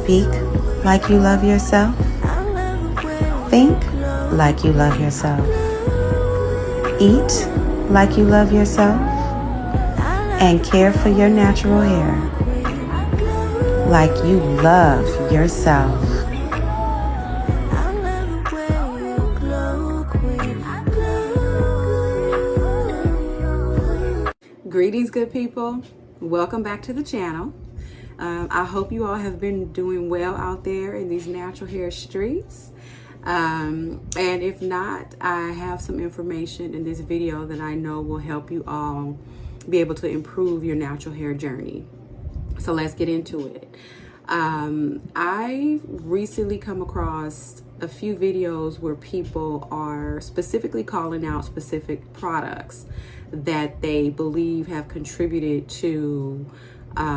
Speak like you love yourself. Think like you love yourself. Eat like you love yourself. And care for your natural hair like you love yourself. Greetings, good people. Welcome back to the channel. I hope you all have been doing well out there in these natural hair streets. And if not, I have some information in this video that I know will help you all be able to improve your natural hair journey. So let's get into it. I recently come across a few videos where people are specifically calling out specific products that they believe have contributed to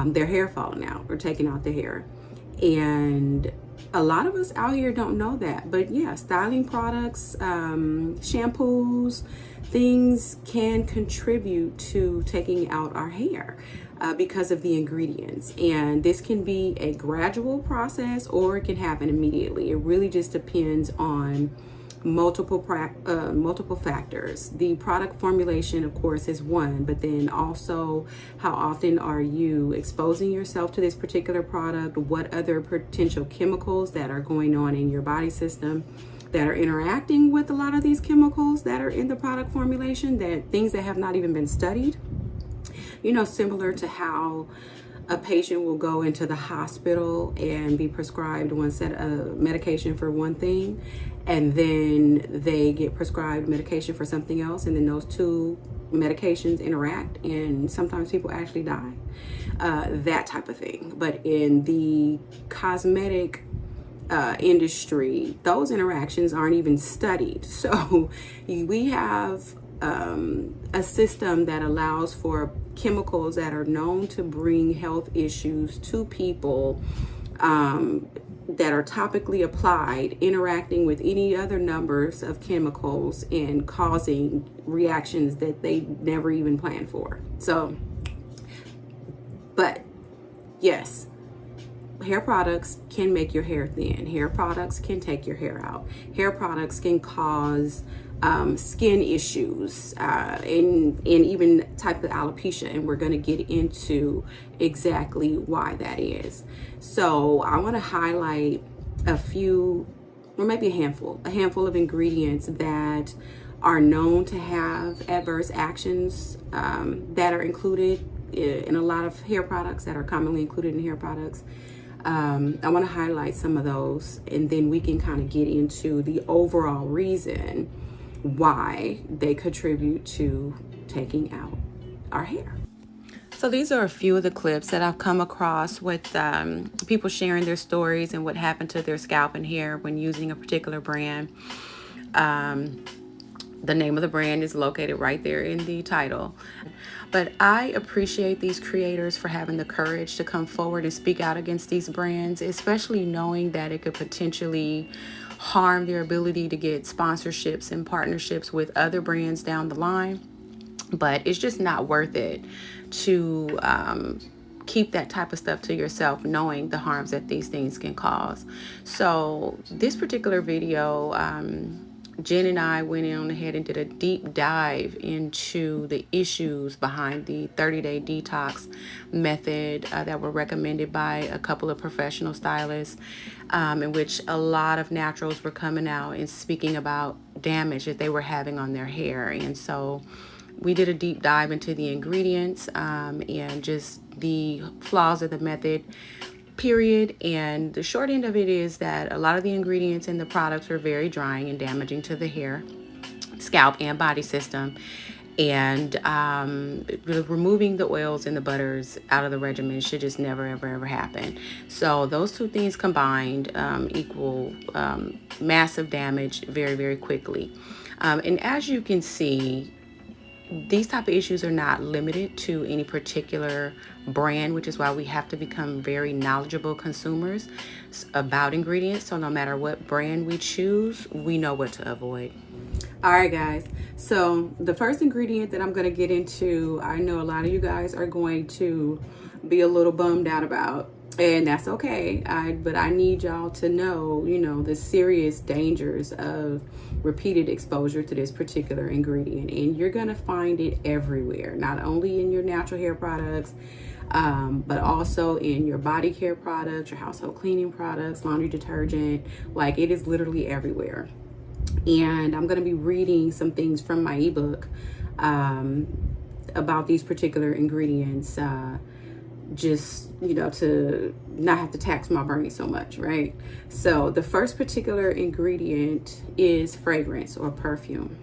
their hair falling out or taking out the hair. And a lot of us out here don't know that, but yeah, styling products, shampoos, things can contribute to taking out our hair because of the ingredients. And this can be a gradual process or it can happen immediately. It really just depends on multiple factors. The product formulation, of course, is one, but then also how often are you exposing yourself to this particular product? What other potential chemicals that are going on in your body system that are interacting with a lot of these chemicals that are in the product formulation, that things that have not even been studied. You know, similar to how a patient will go into the hospital and be prescribed one set of medication for one thing, and then they get prescribed medication for something else, and then those two medications interact, and sometimes people actually die. That type of thing. But in the cosmetic industry, those interactions aren't even studied. So we have a system that allows for chemicals that are known to bring health issues to people that are topically applied, interacting with any other numbers of chemicals and causing reactions that they never even planned for. So, but yes, hair products can make your hair thin. Hair products can take your hair out. Hair products can cause skin issues and even type of alopecia, and we're going to get into exactly why that is. So I want to highlight a few, or maybe a handful of ingredients that are known to have adverse actions that are included in a lot of hair products, that are commonly included in hair products. I want to highlight some of those, and then we can kind of get into the overall reason why they contribute to taking out our hair. So these are a few of the clips that I've come across with people sharing their stories and what happened to their scalp and hair when using a particular brand. The name of the brand is located right there in the title. But I appreciate these creators for having the courage to come forward and speak out against these brands, especially knowing that it could potentially harm their ability to get sponsorships and partnerships with other brands down the line. But it's just not worth it to keep that type of stuff to yourself, knowing the harms that these things can cause. So this particular video, Jen and I went on ahead and did a deep dive into the issues behind the 30-day detox method that were recommended by a couple of professional stylists, in which a lot of naturals were coming out and speaking about damage that they were having on their hair. And so we did a deep dive into the ingredients and just the flaws of the method, period. And the short end of it is that a lot of the ingredients in the products are very drying and damaging to the hair, scalp, and body system. And removing the oils and the butters out of the regimen should just never, ever happen. So those two things combined equal massive damage very quickly. And as you can see, these type of issues are not limited to any particular brand, which is why we have to become very knowledgeable consumers about ingredients. So no matter what brand we choose, we know what to avoid. All right, guys. So the first ingredient that I'm going to get into, I know a lot of you guys are going to be a little bummed out about. And that's okay. But I need y'all to know, you know, the serious dangers of repeated exposure to this particular ingredient. And you're going to find it everywhere, not only in your natural hair products, but also in your body care products, your household cleaning products, laundry detergent. Like, it is literally everywhere. And I'm going to be reading some things from my ebook about these particular ingredients, just, you know, to not have to tax my brain so much, right? So the first particular ingredient is fragrance or perfume.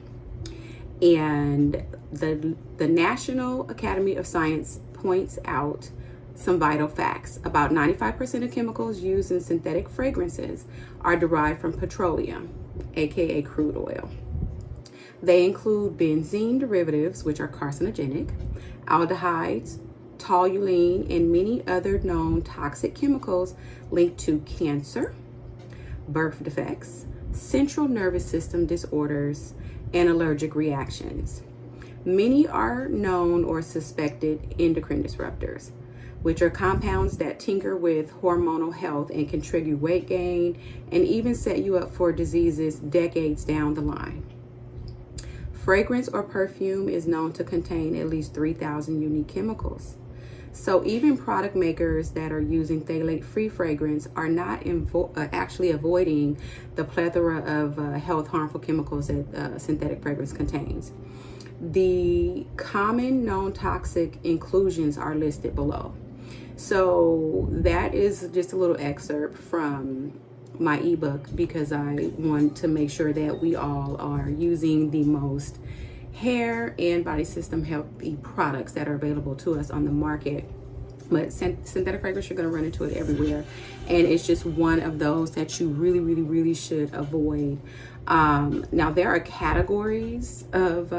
And the National Academy of Science points out some vital facts. About 95% of chemicals used in synthetic fragrances are derived from petroleum, aka crude oil. They include benzene derivatives, which are carcinogenic, aldehydes, toluene, and many other known toxic chemicals linked to cancer, birth defects, central nervous system disorders, and allergic reactions. Many are known or suspected endocrine disruptors, which are compounds that tinker with hormonal health and contribute weight gain and even set you up for diseases decades down the line. Fragrance or perfume is known to contain at least 3,000 unique chemicals. So even product makers that are using phthalate-free fragrance are not actually avoiding the plethora of health harmful chemicals that synthetic fragrance contains. The common known toxic inclusions are listed below. So that is just a little excerpt from my ebook, because I want to make sure that we all are using the most hair and body system healthy products that are available to us on the market. But synthetic fragrance, you're going to run into it everywhere, and it's just one of those that you really should avoid. Now there are categories of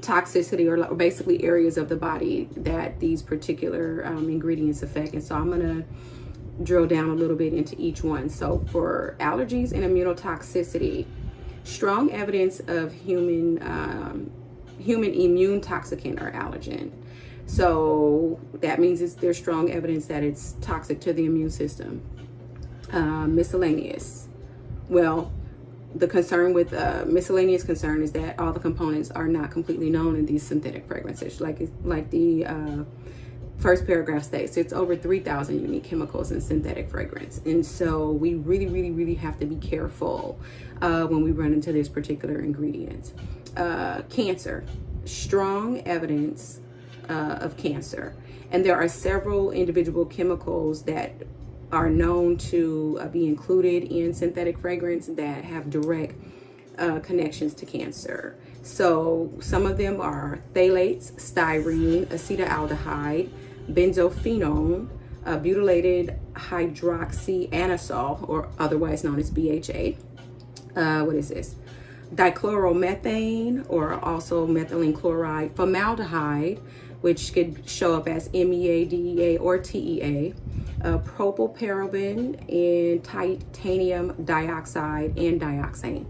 toxicity, or basically areas of the body that these particular ingredients affect, and so I'm going to drill down a little bit into each one. So for allergies and immunotoxicity, strong evidence of human immune toxicant or allergen. So that means there's strong evidence that it's toxic to the immune system. Miscellaneous. Well, the concern with miscellaneous concern is that all the components are not completely known in these synthetic fragrances. Like the first paragraph states, it's over 3,000 unique chemicals in synthetic fragrance. And so we really have to be careful when we run into this particular ingredient. Cancer, strong evidence of cancer. And there are several individual chemicals that are known to be included in synthetic fragrance that have direct connections to cancer. So some of them are phthalates, styrene, acetaldehyde, benzophenone, butylated hydroxyanisole, or otherwise known as BHA. What is this? Dichloromethane, or also methylene chloride, formaldehyde, which could show up as MEA, DEA, or TEA, propylparaben, and titanium dioxide and dioxane.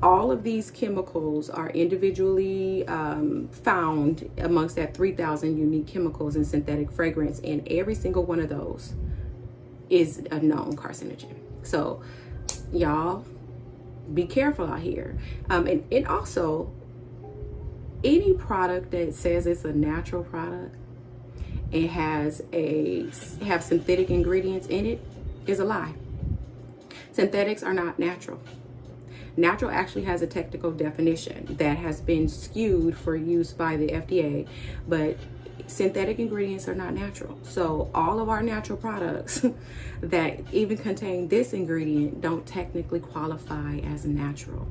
All of these chemicals are individually found amongst that 3,000 unique chemicals in synthetic fragrance, and every single one of those is a known carcinogen. So y'all, be careful out here. And also, any product that says it's a natural product and have synthetic ingredients in it is a lie. Synthetics are not natural. Natural actually has a technical definition that has been skewed for use by the FDA, but synthetic ingredients are not natural. So all of our natural products that even contain this ingredient don't technically qualify as natural.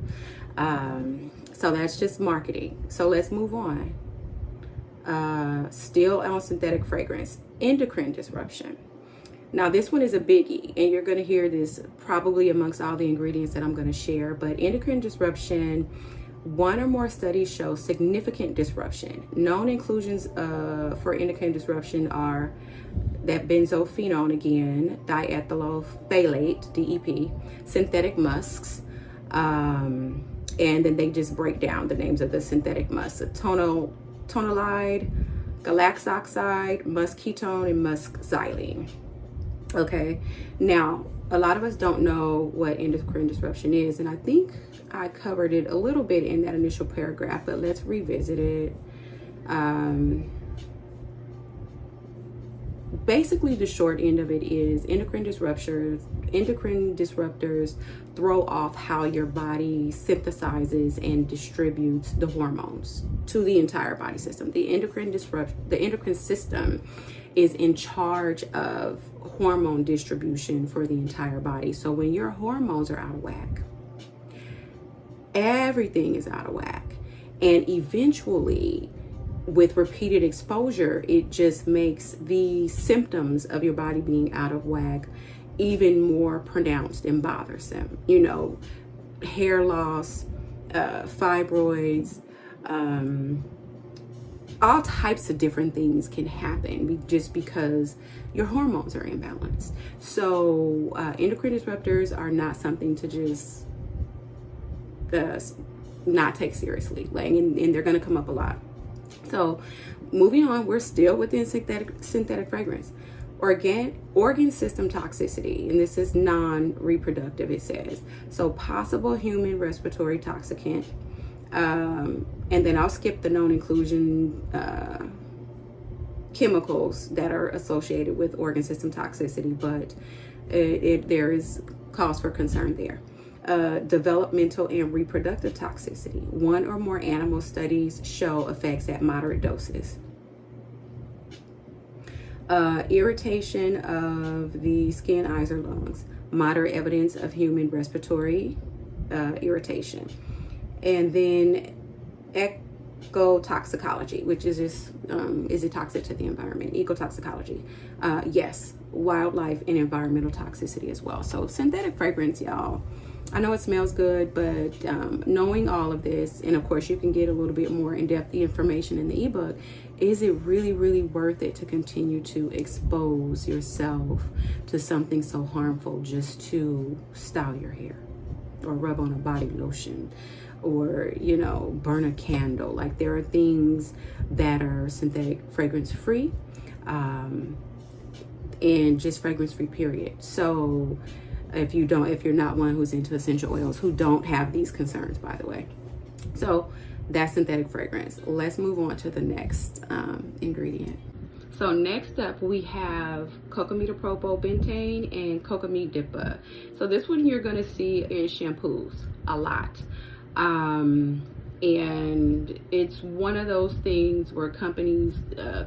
So that's just marketing. So let's move on. Still on synthetic fragrance, endocrine disruption. Now this one is a biggie, and you're going to hear this probably amongst all the ingredients that I'm going to share, but endocrine disruption, one or more studies show significant disruption. Known inclusions for endocrine disruption are that benzophenone, again, diethyl phthalate, DEP, synthetic musks, and then they just break down the names of the synthetic musks. tonalide, galaxoxide, muscetone, and muscxylene. Okay, now a lot of us don't know what endocrine disruption is, and I think I covered it a little bit in that initial paragraph, but let's revisit it. Basically, the short end of it is endocrine disruptors throw off how your body synthesizes and distributes the hormones to the entire body system. The endocrine system is in charge of hormone distribution for the entire body. So when your hormones are out of whack, everything is out of whack. And eventually, with repeated exposure, it just makes the symptoms of your body being out of whack even more pronounced and bothersome. You know, hair loss, fibroids, all types of different things can happen just because your hormones are imbalanced. So endocrine disruptors are not something to just not take seriously, like, and they're going to come up a lot. So moving on, we're still within synthetic fragrance. Organ system toxicity, and this is non-reproductive, it says. So possible human respiratory toxicant. And then I'll skip the known inclusion chemicals that are associated with organ system toxicity, but there is cause for concern there. Developmental and reproductive toxicity. One or more animal studies show effects at moderate doses. Irritation of the skin, eyes, or lungs. Moderate evidence of human respiratory irritation. And then ecotoxicology, which is just, is it toxic to the environment? Ecotoxicology. Yes, wildlife and environmental toxicity as well. So synthetic fragrance, y'all. I know it smells good, but knowing all of this, and of course you can get a little bit more in-depth information in the ebook, is it really, really worth it to continue to expose yourself to something so harmful just to style your hair or rub on a body lotion or, you know, burn a candle? Like, there are things that are synthetic fragrance free and just fragrance free, period. So if you're not one who's into essential oils, who don't have these concerns, by the way. So that's synthetic fragrance. Let's move on to the next ingredient. So next up we have cocamidopropylbentane and cocamidippa. So this one you're gonna see in shampoos a lot. And it's one of those things where companies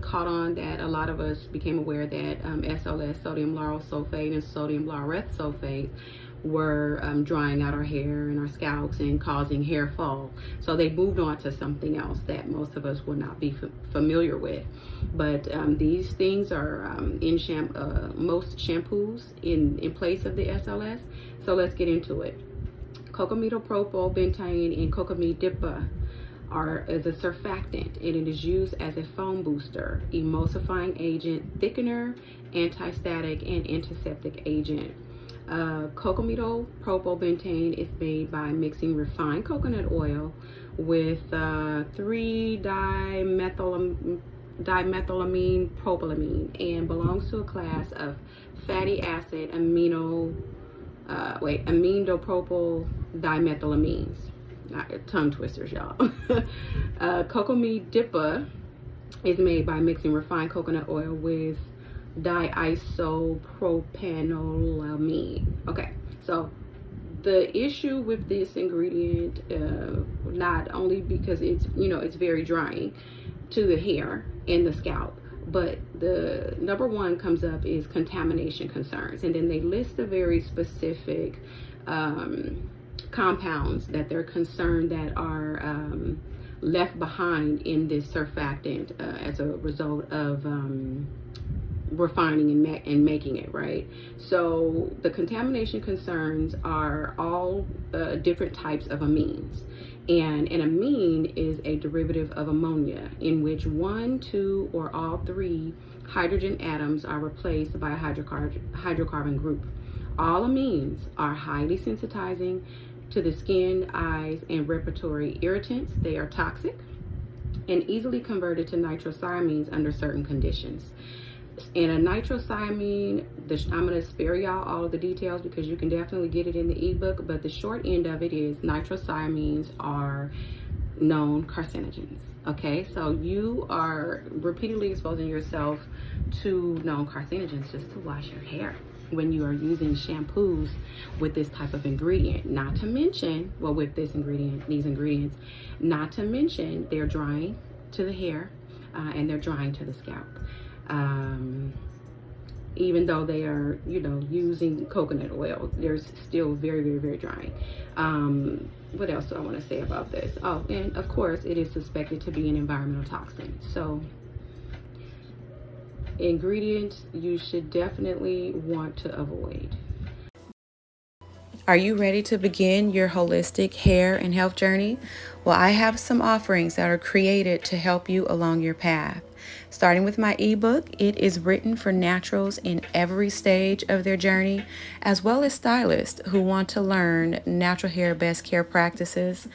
caught on that a lot of us became aware that SLS, sodium lauryl sulfate, and sodium laureth sulfate were drying out our hair and our scalps and causing hair fall. So they moved on to something else that most of us will not be familiar with. But these things are in most shampoos in place of the SLS. So let's get into it. Cocamidopropylbentane and cocamidippa is a surfactant, and it is used as a foam booster, emulsifying agent, thickener, anti-static, and antiseptic agent. Cocamidopropylbentane is made by mixing refined coconut oil with 3-dimethylamine propylamine and belongs to a class of fatty acid aminopropyl dimethylamines. Tongue twisters, y'all. Cocamidippa is made by mixing refined coconut oil with diisopropanolamine. Okay, so the issue with this ingredient, not only because it's very drying to the hair and the scalp, but the number one comes up is contamination concerns. And then they list the very specific compounds that they're concerned that are left behind in this surfactant as a result of refining and making it, right? So the contamination concerns are all different types of amines. And an amine is a derivative of ammonia in which 1, 2, or all 3 hydrogen atoms are replaced by a hydrocarbon group. All amines are highly sensitizing to the skin, eyes, and respiratory irritants. They are toxic. and easily converted to nitrosamines under certain conditions. And a nitrosamine, I'm going to spare y'all all of the details because you can definitely get it in the ebook, but the short end of it is nitrosamines are known carcinogens. Okay, so you are repeatedly exposing yourself to known carcinogens just to wash your hair when you are using shampoos with this type of ingredient. Not to mention, well, with these ingredients, not to mention they're drying to the hair and they're drying to the scalp. Even though they are, you know, using coconut oil, they're still very, very, very drying. What else do I want to say about this? Oh, and of course, it is suspected to be an environmental toxin. So, ingredients you should definitely want to avoid. Are you ready to begin your holistic hair and health journey? Well, I have some offerings that are created to help you along your path. Starting with my ebook, it is written for naturals in every stage of their journey, as well as stylists who want to learn natural hair best care practices,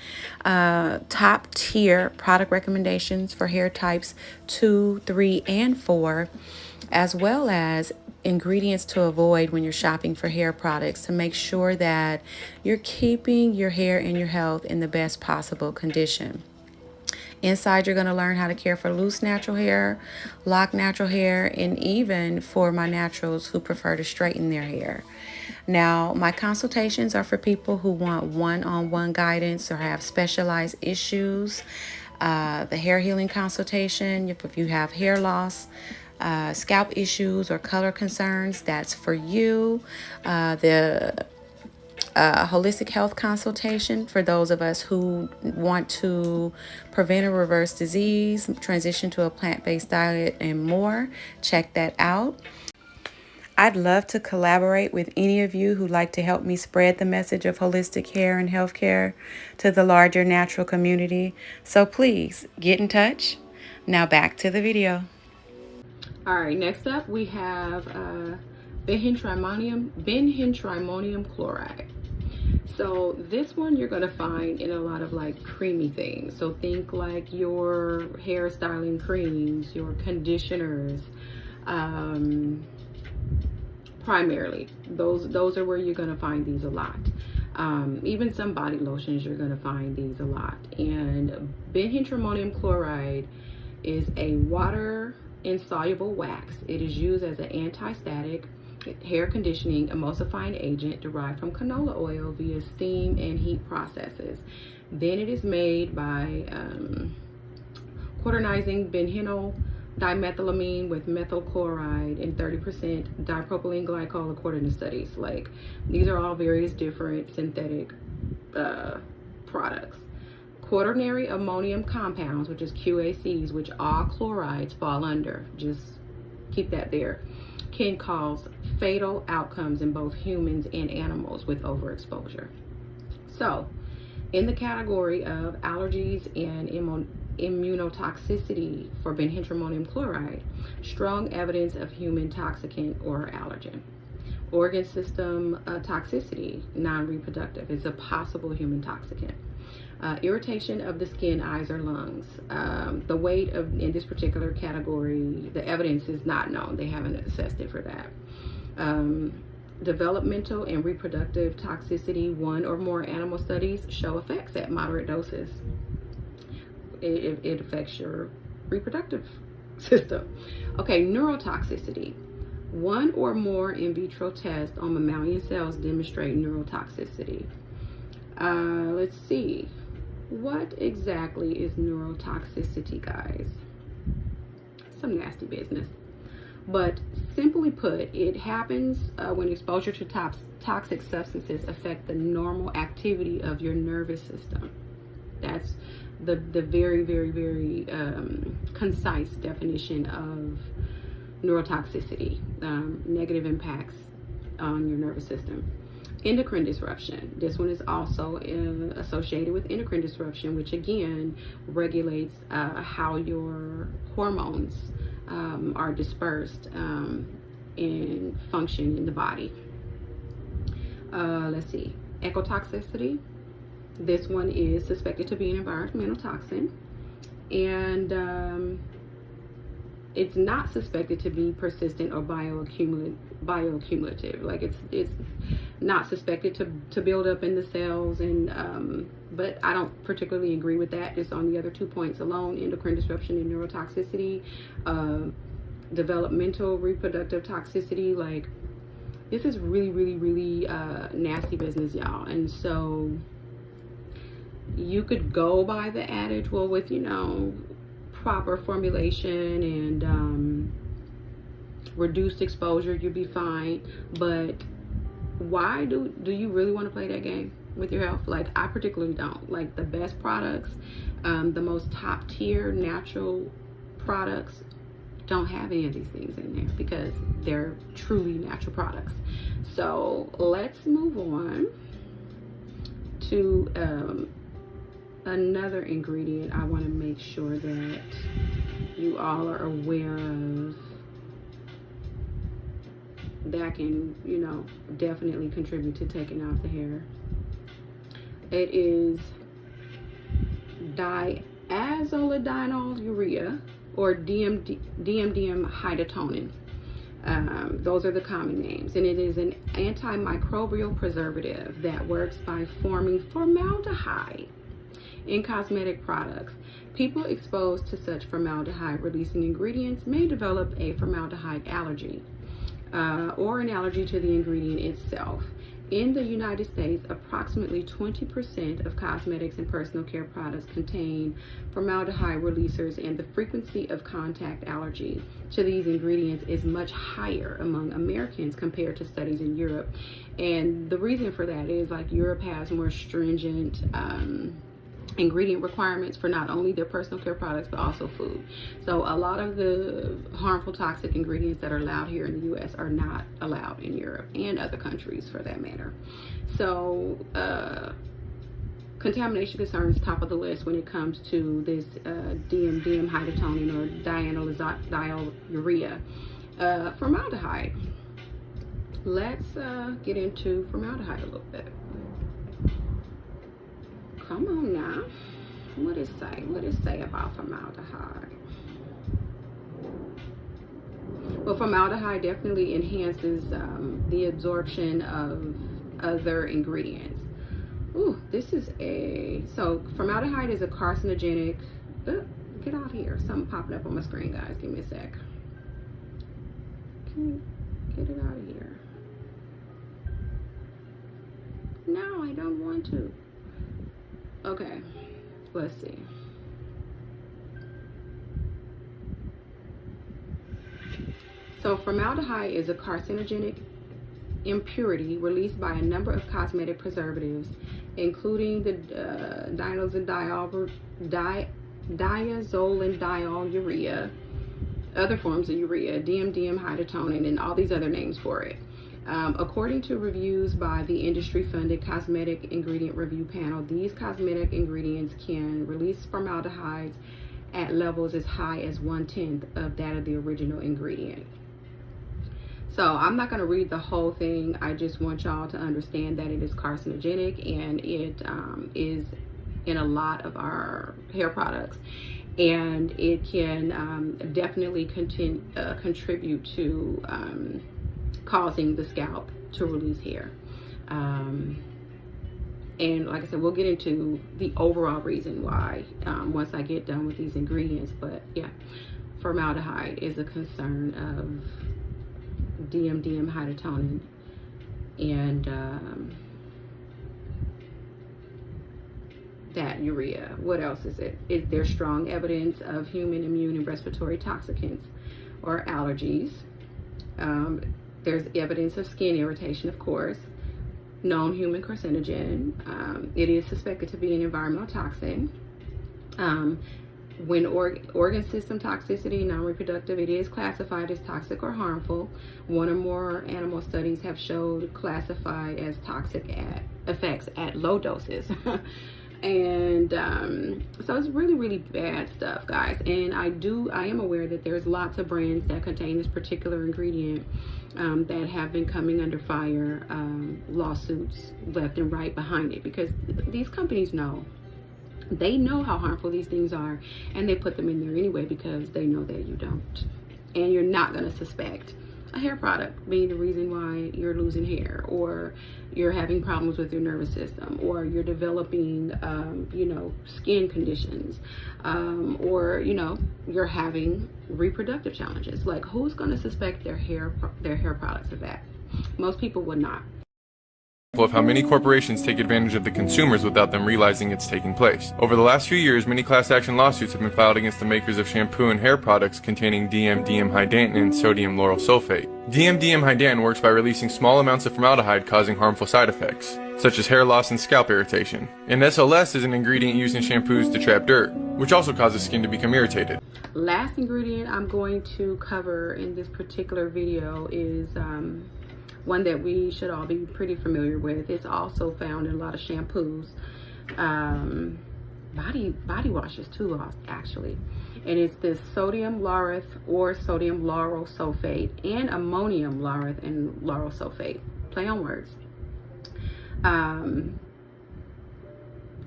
top tier product recommendations for hair types 2, 3, and 4, as well as ingredients to avoid when you're shopping for hair products to make sure that you're keeping your hair and your health in the best possible condition. Inside, you're going to learn how to care for loose natural hair, lock natural hair, and even for my naturals who prefer to straighten their hair. Now, my consultations are for people who want one-on-one guidance or have specialized issues. The hair healing consultation, if you have hair loss, scalp issues or color concerns, that's for you. The holistic health consultation for those of us who want to prevent or reverse disease, transition to a plant-based diet, and more. Check that out. I'd love to collaborate with any of you who'd like to help me spread the message of holistic hair and healthcare to the larger natural community. So please get in touch. Now back to the video. All right, next up we have benhydramonium chloride. So this one you're going to find in a lot of like creamy things. So think like your hair styling creams, your conditioners, primarily. Those are where you're going to find these a lot. Even some body lotions, you're going to find these a lot. And benhydramonium chloride is a water insoluble wax. It is used as an anti-static hair conditioning emulsifying agent derived from canola oil via steam and heat processes. Then it is made by quaternizing benhenyl dimethylamine with methyl chloride and 30% dipropylene glycol according to studies. Like, these are all various different synthetic products. Quaternary ammonium compounds, which is QACs, which all chlorides fall under, just keep that there, can cause fatal outcomes in both humans and animals with overexposure. So, in the category of allergies and immunotoxicity for benhydramonium chloride, strong evidence of human toxicant or allergen. Organ system toxicity, non-reproductive, is a possible human toxicant. Irritation of the skin, eyes, or lungs. The weight in this particular category, the evidence is not known. They haven't assessed it for that. Developmental and reproductive toxicity. One or more animal studies show effects at moderate doses. It affects your reproductive system. Okay, neurotoxicity. One or more in vitro tests on mammalian cells demonstrate neurotoxicity. Let's see. What exactly is neurotoxicity, guys? Some nasty business. But simply put, it happens when exposure to toxic substances affect the normal activity of your nervous system. That's the very, very, very concise definition of neurotoxicity. Negative impacts on your nervous system. Endocrine disruption. This one is also associated with endocrine disruption, which again regulates how your hormones are dispersed and function in the body. Let's see. Ecotoxicity. This one is suspected to be an environmental toxin. and it's not suspected to be persistent or bioaccumulative. Like it's not suspected to build up in the cells, and but I don't particularly agree with that, just on the other 2 points alone: endocrine disruption and neurotoxicity, developmental reproductive toxicity. Like, this is really nasty business, y'all. And so you could go by the adage, well, with, you know, proper formulation and reduced exposure, you'll be fine. But why do you really want to play that game with your health? Like, I particularly don't. Like, the best products, the most top tier natural products, don't have any of these things in there because they're truly natural products. So let's move on to another ingredient I want to make sure that you all are aware of that can, you know, definitely contribute to taking out the hair. It is diazolidinolurea, or DMDM-hydatonin. Those are the common names, and it is an antimicrobial preservative that works by forming formaldehyde in cosmetic products. People exposed to such formaldehyde releasing ingredients may develop a formaldehyde allergy or an allergy to the ingredient itself. In the United States, approximately 20% of cosmetics and personal care products contain formaldehyde releasers, and the frequency of contact allergy to these ingredients is much higher among Americans compared to studies in Europe. And the reason for that is, like, Europe has more stringent ingredient requirements for not only their personal care products but also food. So a lot of the harmful toxic ingredients that are allowed here in the US are not allowed in Europe and other countries for that matter. So contamination concerns top of the list when it comes to this DMDM-hydatonin or diazolinolurea. Formaldehyde. Let's get into formaldehyde a little bit. Come on now. What does it say? What does it say about formaldehyde? Well, formaldehyde definitely enhances the absorption of other ingredients. Ooh, this is so formaldehyde is a carcinogenic. Get out here. Something popping up on my screen, guys. Give me a sec. Can you get it out of here? No, I don't want to. Okay, let's see. So formaldehyde is a carcinogenic impurity released by a number of cosmetic preservatives, including the diazolidinolurea, other forms of urea, DMDM-hydatonin, and all these other names for it. According to reviews by the industry-funded Cosmetic Ingredient Review Panel, these cosmetic ingredients can release formaldehyde at levels as high as 1/10 of that of the original ingredient. So I'm not going to read the whole thing. I just want y'all to understand that it is carcinogenic, and it is in a lot of our hair products, and it can definitely contribute to causing the scalp to release hair. And like I said, we'll get into the overall reason why once I get done with these ingredients. But yeah, formaldehyde is a concern of DMDM-hydatonin, and that urea. What else is it? Is there strong evidence of human immune and respiratory toxicants or allergies? There's evidence of skin irritation, of course. Known human carcinogen. It is suspected to be an environmental toxin. When organ system toxicity, non-reproductive, it is classified as toxic or harmful. One or more animal studies have showed classified as toxic effects at low doses. And so it's really bad stuff, guys. And I am aware that there's lots of brands that contain this particular ingredient that have been coming under fire, lawsuits left and right behind it, because these companies know They know how harmful these things are, and they put them in there anyway because they know that you don't. And you're not going to suspect a hair product being the reason why you're losing hair, or you're having problems with your nervous system, or you're developing, skin conditions, or, you're having reproductive challenges. Like, who's going to suspect their hair products of that? Most people would not. Of how many corporations take advantage of the consumers without them realizing it's taking place. Over the last few years, many class action lawsuits have been filed against the makers of shampoo and hair products containing DM-diemhydantin and sodium lauryl sulfate. DM-diemhydantin works by releasing small amounts of formaldehyde causing harmful side effects, such as hair loss and scalp irritation. And SLS is an ingredient used in shampoos to trap dirt, which also causes skin to become irritated. Last ingredient I'm going to cover in this particular video is one that we should all be pretty familiar with. It's also found in a lot of shampoos, body washes too, actually. And it's this sodium laureth or sodium lauryl sulfate and ammonium laureth and lauryl sulfate. Play on words.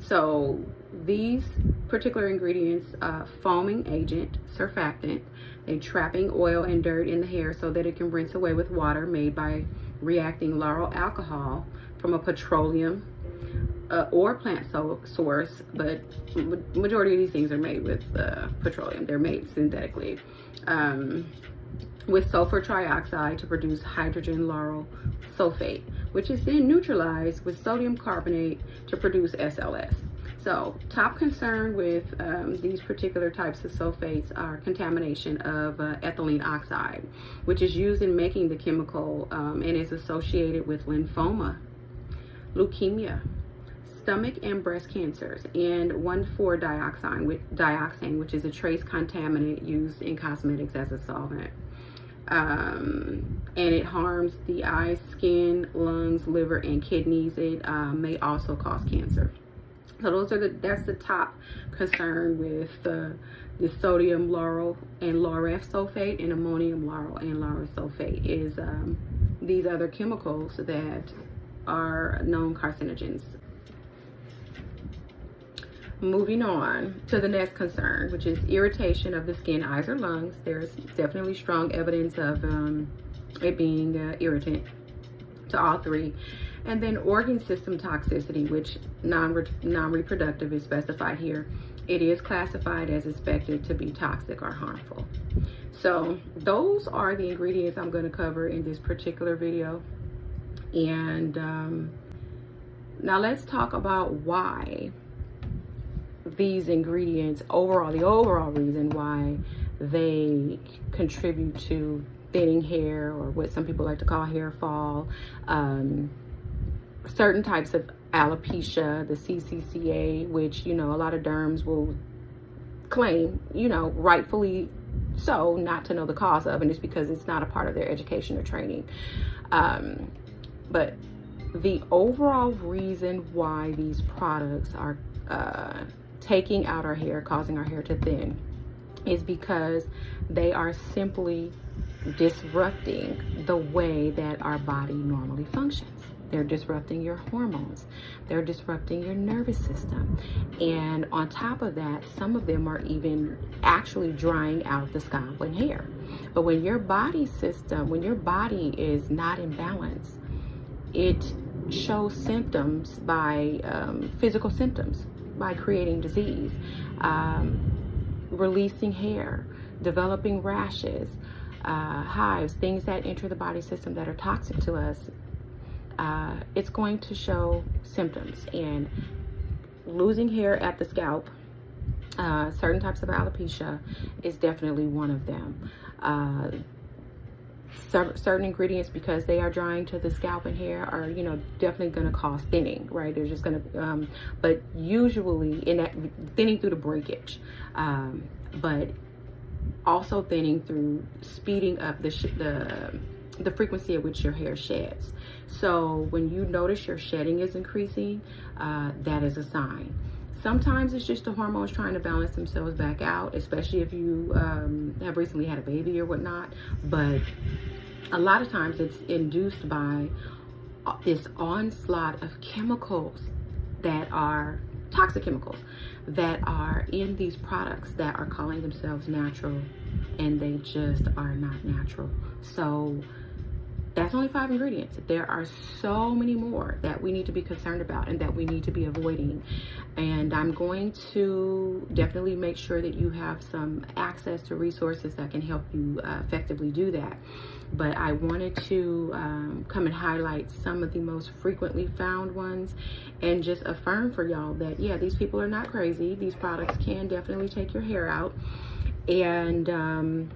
So these particular ingredients, foaming agent, surfactant, they're trapping oil and dirt in the hair so that it can rinse away with water made by reacting lauryl alcohol from a petroleum or plant source, but majority of these things are made with petroleum. They're made synthetically, with sulfur trioxide to produce hydrogen lauryl sulfate, which is then neutralized with sodium carbonate to produce SLS. So, top concern with these particular types of sulfates are contamination of ethylene oxide, which is used in making the chemical and is associated with lymphoma, leukemia, stomach and breast cancers, and 1,4-dioxane, which is a trace contaminant used in cosmetics as a solvent. And it harms the eyes, skin, lungs, liver, and kidneys. It may also cause cancer. So that's the top concern with the sodium lauryl and laureth sulfate and ammonium lauryl and lauryl sulfate is these other chemicals that are known carcinogens. Moving on to the next concern, which is irritation of the skin, eyes, or lungs. There's definitely strong evidence of it being irritant to all three. And then organ system toxicity, which non-reproductive is specified here. It is classified as expected to be toxic or harmful. So those are the ingredients I'm going to cover in this particular video. And now let's talk about why these ingredients, the overall reason why they contribute to thinning hair, or what some people like to call hair fall, certain types of alopecia, the CCCA, which, a lot of derms will claim, rightfully so, not to know the cause of, and it's because it's not a part of their education or training. But the overall reason why these products are taking out our hair, causing our hair to thin, is because they are simply disrupting the way that our body normally functions. They're disrupting your hormones. They're disrupting your nervous system. And on top of that, some of them are even actually drying out the scalp and hair. But when your body is not in balance, it shows symptoms by physical symptoms, by creating disease, releasing hair, developing rashes, hives, things that enter the body system that are toxic to us. It's going to show symptoms, and losing hair at the scalp, certain types of alopecia is definitely one of them. Certain ingredients, because they are drying to the scalp and hair, are definitely going to cause thinning, right? They're just going to but usually in that thinning through the breakage, but also thinning through speeding up the frequency at which your hair sheds. So when you notice your shedding is increasing, that is a sign. Sometimes it's just the hormones trying to balance themselves back out, especially if you have recently had a baby or whatnot. But a lot of times it's induced by this onslaught of chemicals that are toxic chemicals. that are in these products that are calling themselves natural, and they just are not natural. So that's only 5 ingredients. There are so many more that we need to be concerned about and that we need to be avoiding. And I'm going to definitely make sure that you have some access to resources that can help you effectively do that. But I wanted to come and highlight some of the most frequently found ones and just affirm for y'all that, yeah, these people are not crazy. These products can definitely take your hair out and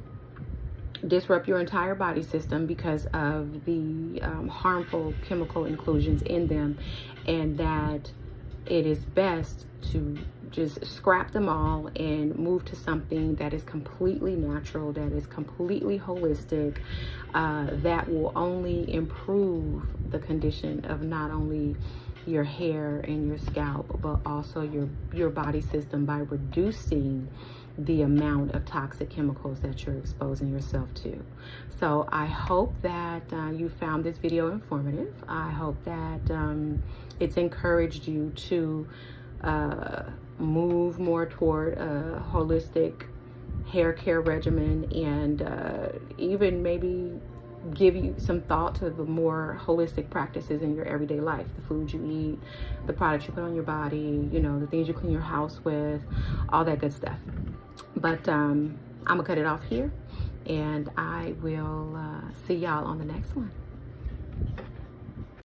disrupt your entire body system because of the harmful chemical inclusions in them, and that it is best to just scrap them all and move to something that is completely natural, that is completely holistic, that will only improve the condition of not only your hair and your scalp, but also your body system by reducing the amount of toxic chemicals that you're exposing yourself to. So I hope that you found this video informative. I hope that it's encouraged you to move more toward a holistic hair care regimen, and even maybe give you some thought to the more holistic practices in your everyday life, the food you eat, the products you put on your body, you know, the things you clean your house with, all that good stuff. But I'm gonna cut it off here, and I will see y'all on the next one.